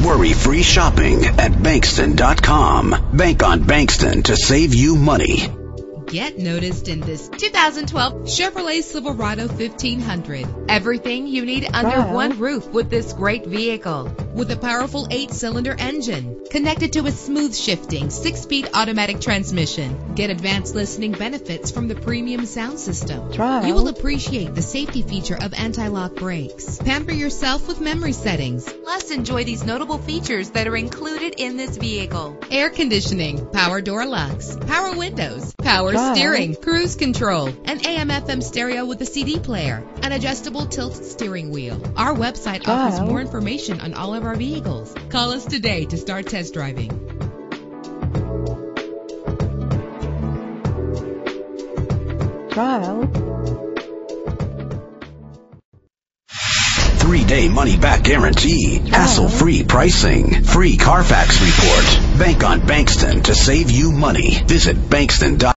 Worry-free shopping at Bankston.com. Bank on Bankston to save you money. Get noticed in this 2012 Chevrolet Silverado 1500. Everything you need under one roof with this great vehicle. With a powerful 8-cylinder engine connected to a smooth shifting 6-speed automatic transmission. Get advanced listening benefits from the premium sound system. You will appreciate the safety feature of anti-lock brakes. Pamper yourself with memory settings. Plus, enjoy these notable features that are included in this vehicle: air conditioning, power door locks, power windows, power steering, cruise control, an AM/FM stereo with a CD player, an adjustable tilt steering wheel. Our website offers more information on all of our vehicles. Call us today to start test driving. Trial. 3-day money-back guarantee. Hassle-free pricing. Free Carfax report. Bank on Bankston to save you money. Visit Bankston.com.